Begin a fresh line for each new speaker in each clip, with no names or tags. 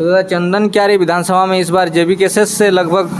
तो दादा, चंदन क्यारी विधानसभा में इस बार जेबी केसेस से लगभग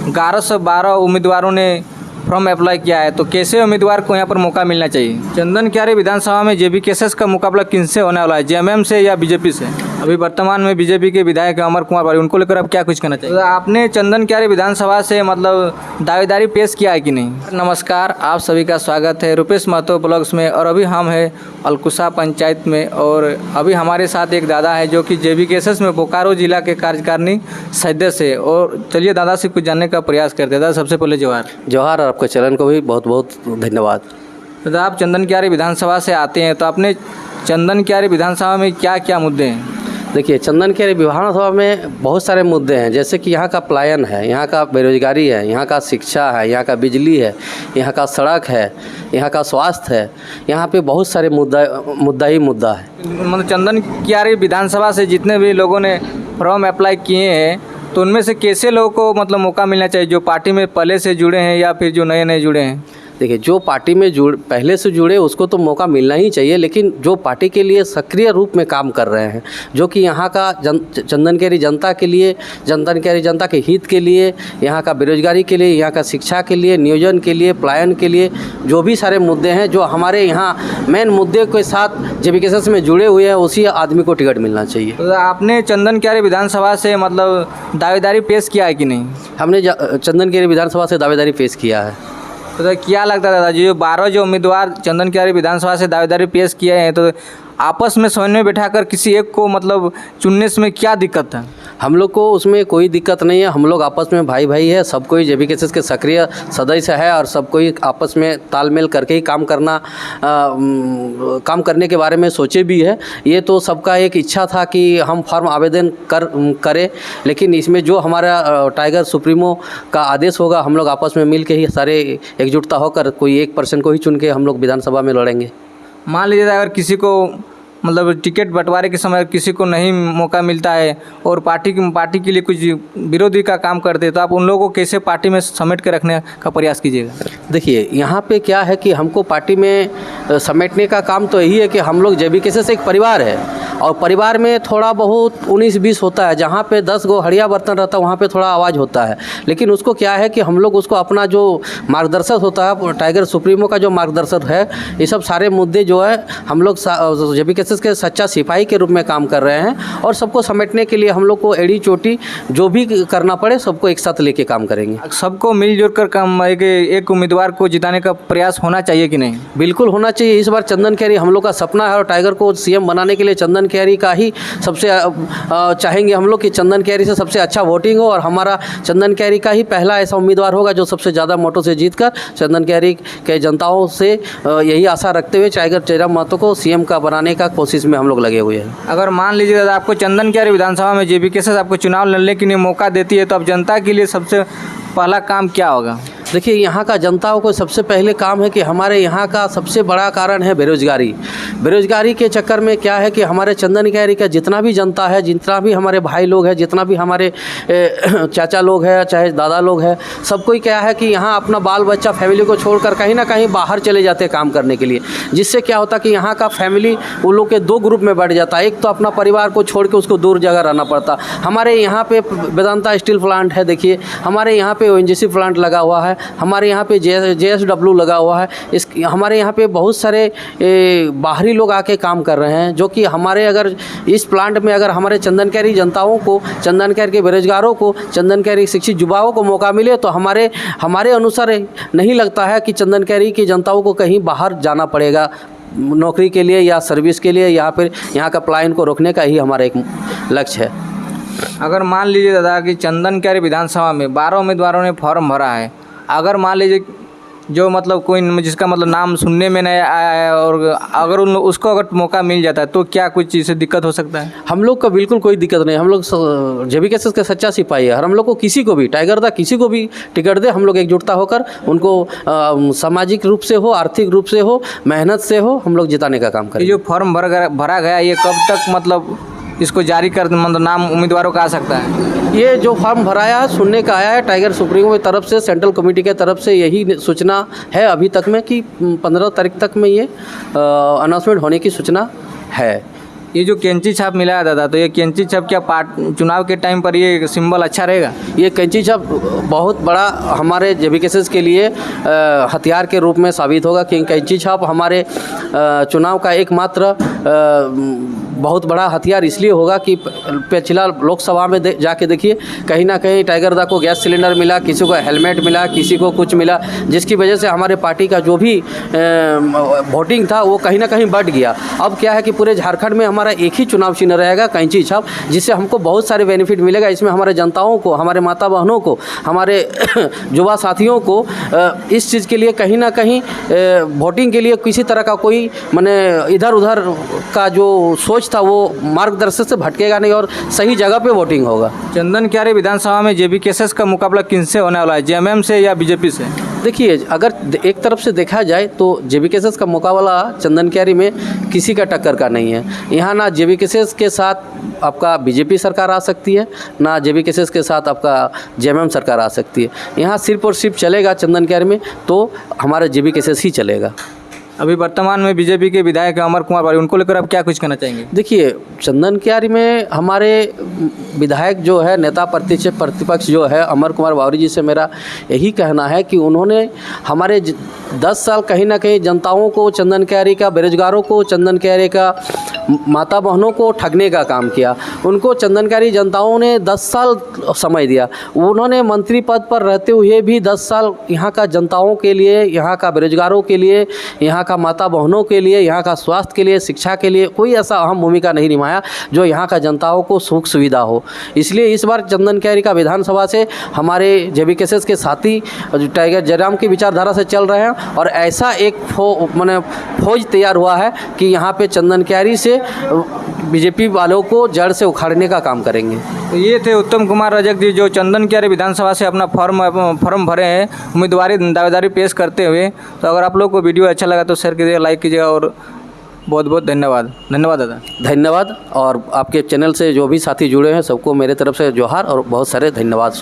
1112 उम्मीदवारों ने फॉर्म अप्लाई किया है, तो कैसे उम्मीदवार को यहाँ पर मौका मिलना चाहिए? चंदन क्यारी विधानसभा में जेबी केसेस का मुकाबला किनसे होने वाला है, जेएमएम से या बीजेपी से? अभी वर्तमान में बीजेपी के विधायक अमर कुमार वाली, उनको लेकर आप क्या कुछ कहना चाहिए? तो आपने चंदन क्यारी विधानसभा से मतलब दावेदारी पेश किया है कि नहीं? नमस्कार, आप सभी का स्वागत है रुपेश महतो ब्लॉग्स में। और अभी हम हैं अलकुशा पंचायत में, और अभी हमारे साथ एक दादा है जो कि जेबी केसेस में बोकारो जिला के कार्यकारिणी सदस्य है। और चलिए दादा से कुछ जानने का प्रयास करते हैं। दादा, सबसे पहले जोहार।
आपके चैनल को भी बहुत बहुत धन्यवाद।
दादा, आप चंदन क्यारी विधानसभा से आते हैं, तो आपने चंदन क्यारी विधानसभा में क्या क्या मुद्दे हैं?
देखिए, चंदन क्यारी विधानसभा में बहुत सारे मुद्दे हैं, जैसे कि यहाँ का पलायन है, यहाँ का बेरोजगारी है, यहाँ का शिक्षा है, यहाँ का बिजली है, यहाँ का सड़क है, यहाँ का स्वास्थ्य है। यहाँ पे बहुत सारे मुद्दा ही है।
मतलब चंदन क्यारी विधानसभा से जितने भी लोगों ने फॉर्म अप्लाई किए हैं, तो उनमें से कैसे लोगों को मतलब मौका मिलना चाहिए, जो पार्टी में पहले से जुड़े हैं या फिर जो नए जुड़े हैं?
देखिए, जो पार्टी में पहले से जुड़े उसको तो मौका मिलना ही चाहिए, लेकिन जो पार्टी के लिए सक्रिय रूप में काम कर रहे हैं, जो कि यहाँ का चंदन क्यारी जनता के लिए, चंदन क्यारी जनता के हित के लिए, यहाँ का बेरोजगारी के लिए, यहाँ का शिक्षा के लिए, नियोजन के लिए, पलायन के लिए, जो भी सारे मुद्दे हैं जो हमारे यहाँ मेन मुद्दे के साथ जेबी केसेस में जुड़े हुए हैं, उसी आदमी को टिकट मिलना चाहिए।
तो आपने चंदन क्यारी विधानसभा से मतलब दावेदारी पेश किया है कि नहीं?
हमने चंदन क्यारी विधानसभा से दावेदारी पेश किया है।
तो क्या लगता है दादा जी, जो 12 जो उम्मीदवार चंदन क्यारी विधानसभा से दावेदारी पेश किए हैं, तो आपस में समन्वय बैठाकर किसी एक को मतलब चुनने में क्या दिक्कत है?
हम लोग को उसमें कोई दिक्कत नहीं है। हम लोग आपस में भाई है, सब कोई जेबी केसेस के सक्रिय सदस्य है, और सब कोई आपस में तालमेल करके ही काम करने के बारे में सोचे भी है। ये तो सबका एक इच्छा था कि हम फॉर्म आवेदन करें, लेकिन इसमें जो हमारा टाइगर सुप्रीमो का आदेश होगा, हम लोग आपस में मिल के ही सारे एकजुटता होकर कोई एक पर्सन को ही चुन के हम लोग विधानसभा में लड़ेंगे।
मान लीजिए अगर किसी को मतलब टिकट बंटवारे के समय किसी को नहीं मौका मिलता है और पार्टी के लिए कुछ विरोधी का काम करते हैं, तो आप उन लोगों को कैसे पार्टी में समेट के रखने का प्रयास कीजिएगा?
देखिए, यहाँ पे क्या है कि हमको पार्टी में समेटने का काम तो यही है कि हम लोग जेबी केसेस एक परिवार है, और परिवार में थोड़ा बहुत 19-20 होता है। जहाँ पे 10 गो हड़िया बर्तन रहता है, वहाँ पे थोड़ा आवाज़ होता है, लेकिन उसको क्या है कि हम लोग उसको अपना जो मार्गदर्शक होता है, टाइगर सुप्रीमो का जो मार्गदर्शक है, ये सब सारे मुद्दे जो है हम लोग जेबी केसेस के सच्चा सिपाही के रूप में काम कर रहे हैं, और सबको समेटने के लिए हम लोग को एड़ी चोटी जो भी करना पड़े सबको एक साथ लेके काम करेंगे।
सबको मिलजुल कर काम, एक उम्मीदवार को जिताने का प्रयास होना चाहिए कि नहीं?
बिल्कुल होना चाहिए। इस बार चंदन क्यारी हम लोग का सपना है, और टाइगर को सीएम बनाने के लिए चंदन क्यारी का ही सबसे चाहेंगे हम लोग कि चंदन क्यारी से सबसे अच्छा वोटिंग हो, और हमारा चंदन क्यारी का ही पहला ऐसा उम्मीदवार होगा जो सबसे ज़्यादा वोटों से जीतकर चंदन क्यारी के जनताओं से यही आशा रखते हुए टाइगर जयराम महतो को सीएम का बनाने का कोशिश में हम लोग लगे हुए हैं।
अगर मान लीजिए दादा, आपको चंदन क्यारी विधानसभा में जेबी केसेस आपको चुनाव लड़ने के लिए मौका देती है, तो अब जनता के लिए सबसे पहला काम क्या होगा?
देखिए, यहाँ का जनताओं को सबसे पहले काम है कि हमारे यहाँ का सबसे बड़ा कारण है बेरोजगारी। बेरोजगारी के चक्कर में क्या है कि हमारे चंदन क्यारी का जितना भी जनता है, जितना भी हमारे भाई लोग हैं, जितना भी हमारे चाचा लोग हैं, चाहे दादा लोग हैं, सबको ही क्या है कि यहाँ अपना बाल बच्चा फैमिली को छोड़कर कहीं ना कहीं बाहर चले जाते हैं काम करने के लिए, जिससे क्या होता है कि यहाँ का फैमिली उन लोग के 2 ग्रुप में बढ़ जाता है। एक तो अपना परिवार को छोड़ के उसको दूर जगह रहना पड़ता। हमारे यहाँ पे वेदांता स्टील प्लांट है, देखिए हमारे यहाँ पे ONGC प्लांट लगा हुआ है, हमारे यहाँ पे JSW लगा हुआ है। हमारे यहाँ पे बहुत सारे बाहरी लोग आके काम कर रहे हैं, जो कि हमारे अगर इस प्लांट में अगर हमारे चंदन क्यारी जनताओं को, चंदन क्यारी के बेरोजगारों को, चंदन क्यारी शिक्षित युवाओं को मौका मिले, तो हमारे अनुसार नहीं लगता है कि चंदन क्यारी की जनताओं को कहीं बाहर जाना पड़ेगा नौकरी के लिए या सर्विस के लिए, या फिर यहाँ का पलायन को रोकने का ही हमारा एक लक्ष्य है।
अगर मान लीजिए दादा कि चंदन क्यारी विधानसभा में 12 उम्मीदवारों ने फॉर्म भरा है, अगर मान लीजिए जो मतलब कोई जिसका मतलब नाम सुनने में नहीं आया है, और अगर उसको अगर मौका मिल जाता है, तो क्या कुछ चीज़ से दिक्कत हो सकता है?
हम लोग का बिल्कुल कोई दिक्कत नहीं। हम लोग जेबी केसेस का सच्चा सिपाही है, और हम लोग को किसी को भी टाइगर दा किसी को भी टिकट दे, हम लोग एकजुटता होकर उनको सामाजिक रूप से हो, आर्थिक रूप से हो, मेहनत से हो, हम लोग जिताने का काम करें।
जो फॉर्म भरा गया, ये कब तक मतलब इसको जारी कर मतलब नाम उम्मीदवारों का आ सकता है?
ये जो फॉर्म भराया है, सुनने का आया है टाइगर सुप्रीमो की तरफ से, सेंट्रल कमेटी के तरफ से यही सूचना है अभी तक में कि 15 तारीख तक में ये अनाउंसमेंट होने की सूचना है।
ये जो कैंची छाप मिला है दादा, तो ये कैंची छाप क्या चुनाव के टाइम पर ये सिंबल अच्छा रहेगा?
ये कैंची छाप बहुत बड़ा हमारे जेबी केसेस के लिए हथियार के रूप में साबित होगा, कि कैंची छाप हमारे चुनाव का एकमात्र बहुत बड़ा हथियार इसलिए होगा कि पिछला लोकसभा में जाके देखिए, कहीं ना कहीं टाइगर दा को गैस सिलेंडर मिला, किसी को हेलमेट मिला, किसी को कुछ मिला, जिसकी वजह से हमारे पार्टी का जो भी वोटिंग था वो कहीं ना कहीं बढ़ गया। अब क्या है कि पूरे झारखंड में हमारा एक ही चुनाव चिन्ह रहेगा, कैंची छाप, जिससे हमको बहुत सारे बेनिफिट मिलेगा। इसमें हमारे जनताओं को, हमारे माता बहनों को, हमारे युवा साथियों को इस चीज़ के लिए कहीं ना कहीं वोटिंग के लिए किसी तरह का कोई माने इधर उधर का जो सोच था वो मार्गदर्शन से भटकेगा नहीं और सही जगह पे वोटिंग होगा।
चंदन क्यारी विधानसभा में जेबी केसेस का मुकाबला किनसे होने वाला है, जेएमएम से या बीजेपी से?
देखिए, अगर एक तरफ से देखा जाए तो जेबी केसेस का मुकाबला चंदन क्यारी में किसी का टक्कर का नहीं है। यहाँ ना जेबी केसेस के साथ आपका बीजेपी सरकार आ सकती है, ना जेबी केसेस के साथ आपका जेएमएम सरकार आ सकती है। यहाँ सिर्फ और सिर्फ चलेगा चंदन क्यारी में तो हमारा जेबी केसेस ही चलेगा।
अभी वर्तमान में बीजेपी के विधायक अमर कुमार वारी, उनको लेकर आप क्या कुछ कहना चाहेंगे?
देखिए, चंदन क्यारी में हमारे विधायक जो है, नेता प्रतिपक्ष जो है अमर कुमार वावरी जी से मेरा यही कहना है कि उन्होंने हमारे 10 साल कहीं ना कहीं जनताओं को चंदन क्यारी का, बेरोजगारों को चंदन क्यारी का, माता बहनों को ठगने का काम किया। उनको चंदन क्यारी जनताओं ने 10 साल समय दिया। उन्होंने मंत्री पद पर रहते हुए भी 10 साल यहाँ का जनताओं के लिए, यहाँ का बेरोजगारों के लिए, यहाँ का माता बहनों के लिए, यहाँ का स्वास्थ्य के लिए, शिक्षा के लिए कोई ऐसा अहम भूमिका नहीं निभाया जो यहाँ का जनताओं को सुख सुविधा हो। इसलिए इस बार चंदन क्यारी का विधानसभा से हमारे जेबी केसेस के साथी टाइगर जयराम की विचारधारा से चल रहे हैं और ऐसा एक फौज तैयार हुआ है कि यहाँ पे चंदन क्यारी से बीजेपी वालों को जड़ से उखाड़ने का काम करेंगे।
तो ये थे उत्तम कुमार रजक जी, जो चंदन क्यारी विधानसभा से अपना फॉर्म भरे हैं उम्मीदवारी दावेदारी पेश करते हुए। तो अगर आप लोग को वीडियो अच्छा लगा तो शेयर कीजिएगा, लाइक कीजिएगा और बहुत बहुत धन्यवाद। धन्यवाद दादा।
धन्यवाद। और आपके चैनल से जो भी साथी जुड़े हैं सबको मेरे तरफ से जोहार और बहुत सारे धन्यवाद।